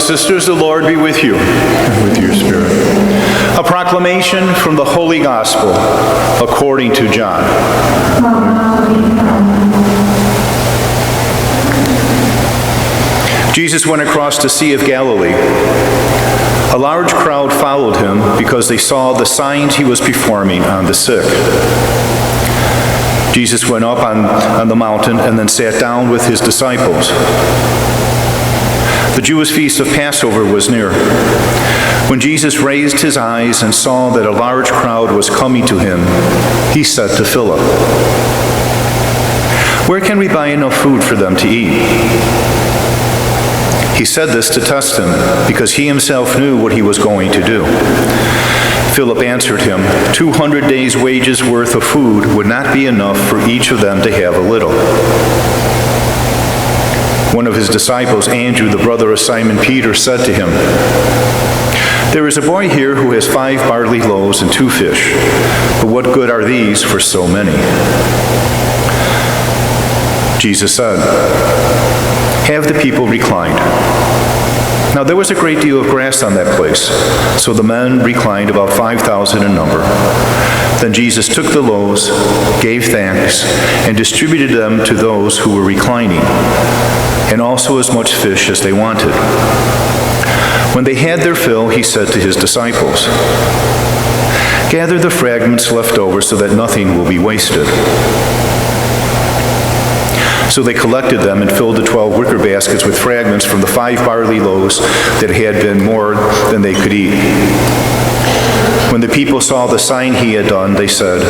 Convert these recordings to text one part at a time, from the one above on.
sisters, the Lord be with you and with your spirit. A proclamation from the Holy Gospel according to John. Jesus went across the Sea of Galilee. A large crowd followed him because they saw the signs he was performing on the sick. Jesus went up on the mountain and then sat down with his disciples. The Jewish feast of Passover was near. When Jesus raised his eyes and saw that a large crowd was coming to him, he said to Philip, "Where can we buy enough food for them to eat?" He said this to test him, because he himself knew what he was going to do. Philip answered him, 200 days' wages worth of food would not be enough for each of them to have a little. One of his disciples, Andrew, the brother of Simon Peter, said to him, "There is a boy here who has 5 barley loaves and 2 fish, but what good are these for so many?" Jesus said, "Have the people reclined." Now there was a great deal of grass on that place, so the men reclined, about 5,000 in number. Then Jesus took the loaves, gave thanks, and distributed them to those who were reclining, and also as much fish as they wanted. When they had their fill, he said to his disciples, "Gather the fragments left over so that nothing will be wasted." So they collected them and filled the 12 wicker baskets with fragments from the 5 barley loaves that had been more than they could eat. When the people saw the sign he had done, they said,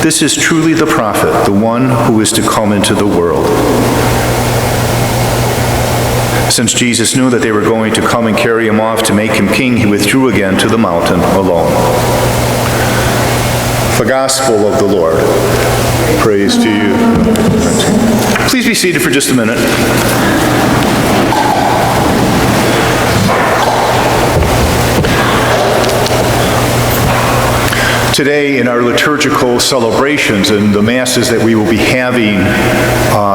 "This is truly the prophet, the one who is to come into the world." Since Jesus knew that they were going to come and carry him off to make him king, he withdrew again to the mountain alone. The Gospel of the Lord. Praise to you. Please be seated for just a minute. Today, in our liturgical celebrations and the Masses that we will be having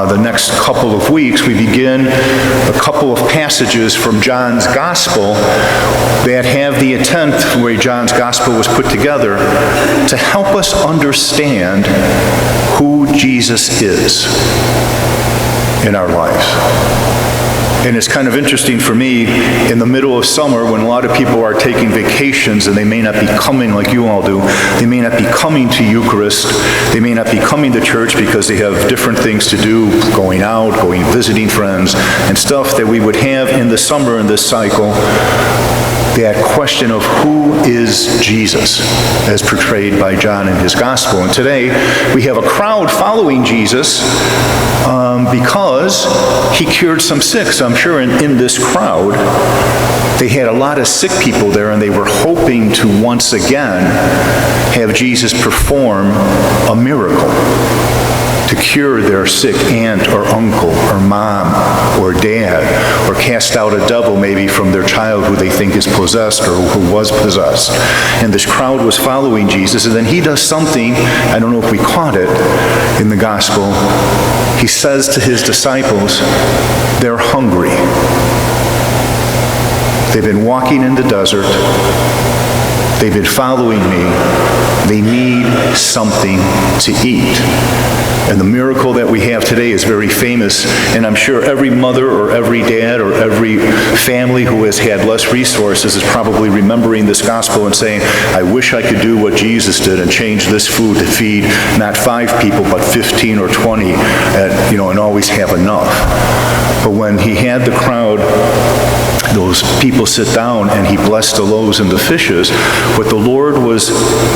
the next couple of weeks, we begin a couple of passages from John's Gospel that have the intent, the way John's Gospel was put together, to help us understand who Jesus is in our lives. And it's kind of interesting for me, in the middle of summer, when a lot of people are taking vacations and they may not be coming like you all do, they may not be coming to Eucharist, they may not be coming to church because they have different things to do, going out, visiting friends, and stuff that we would have in the summer in this cycle, that question of who is Jesus, as portrayed by John in his Gospel. And today, we have a crowd following Jesus because he cured some sick. So I'm sure in this crowd, they had a lot of sick people there, and they were hoping to once again have Jesus perform a miracle to cure their sick aunt or uncle or mom or dad, or cast out a devil maybe from their child who they think is possessed or who was possessed. And this crowd was following Jesus, and then he does something, I don't know if we caught it in the Gospel. He says to his disciples, they're hungry. They've been walking in the desert. They've been following me. They need something to eat. And the miracle that we have today is very famous, and I'm sure every mother or every dad or every family who has had less resources is probably remembering this Gospel and saying, I wish I could do what Jesus did and change this food to feed not 5 people but 15 or 20, and always have enough. But when he had the crowd, those people sit down, and he blessed the loaves and the fishes, what the Lord was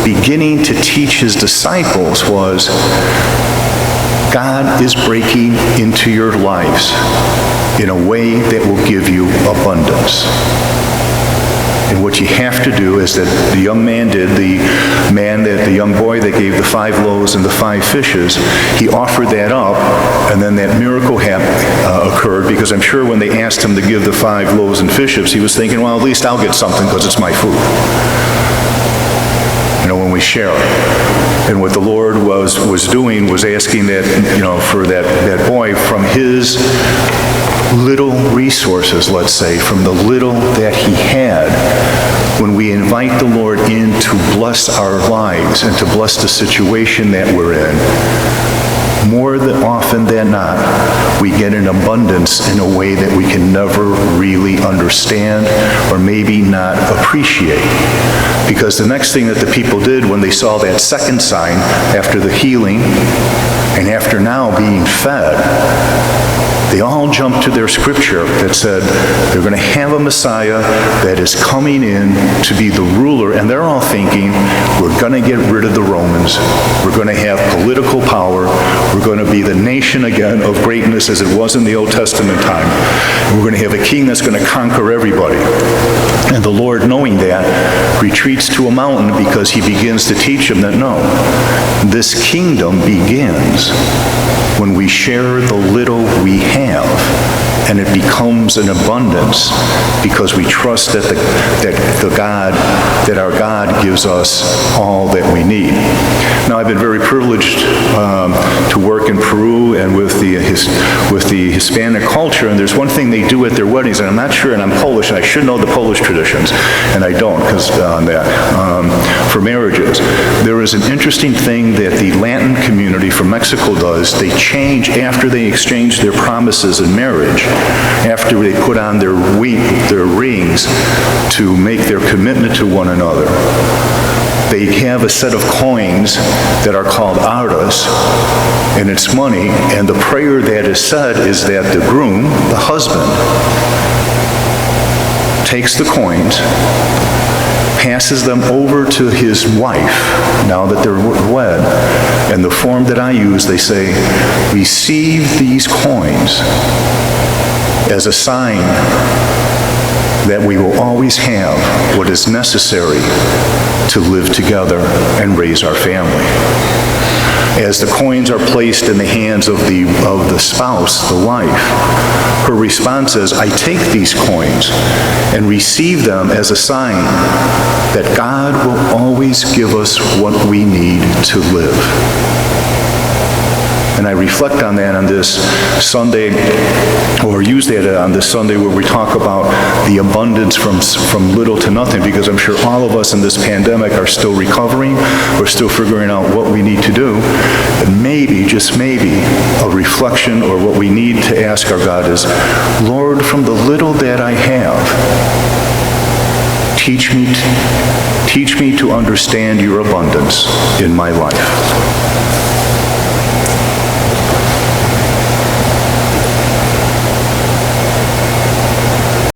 beginning to teach his disciples was, God is breaking into your lives in a way that will give you abundance. And what you have to do is that the young man did, the young boy that gave the 5 loaves and the 5 fishes, he offered that up, and then that miracle occurred, because I'm sure when they asked him to give the 5 loaves and fishes, he was thinking, well, at least I'll get something because it's my food. When we we share. And what the Lord was doing was asking that, for that boy from his little resources, let's say, from the little that he had, when we invite the Lord in to bless our lives and to bless the situation that we're in, more than often than not, we get an abundance in a way that we can never really understand or maybe not appreciate. Because the next thing that the people did when they saw that second sign after the healing and after now being fed, they all jumped to their scripture that said they're going to have a Messiah that is coming in to be the ruler, and they're all thinking, we're going to get rid of the Romans, we're going to have political power, we're going to be the nation again of greatness as it was in the Old Testament time, and we're going to have a king that's going to conquer everybody. And the Lord, knowing that, retreats to a mountain because he begins to teach them that no, this kingdom begins when we share the little we have, and it becomes an abundance because we trust that our God gives us all that we need. Now, I've been very privileged to work in Peru and with the Hispanic culture, and there's one thing they do at their weddings, and I'm not sure, and I'm Polish, and I should know the Polish traditions, and I don't, because for marriages, there is an interesting thing that the Latin community from Mexico does. They change after they exchange their promises in marriage, after they put on their rings to make their commitment to one another. They have a set of coins that are called arras, and it's money, and the prayer that is said is that the groom, the husband, takes the coins, passes them over to his wife, now that they're wed. And the form that I use, they say, receive these coins as a sign that we will always have what is necessary to live together and raise our family. As the coins are placed in the hands of the spouse, the wife, her response is, I take these coins and receive them as a sign that God will always give us what we need to live. And I reflect on that on this Sunday, or use that on this Sunday where we talk about the abundance from little to nothing, because I'm sure all of us in this pandemic are still recovering. We're still figuring out what we need to do. And maybe, just maybe, a reflection or what we need to ask our God is, Lord, from the little that I have, teach me to understand your abundance in my life.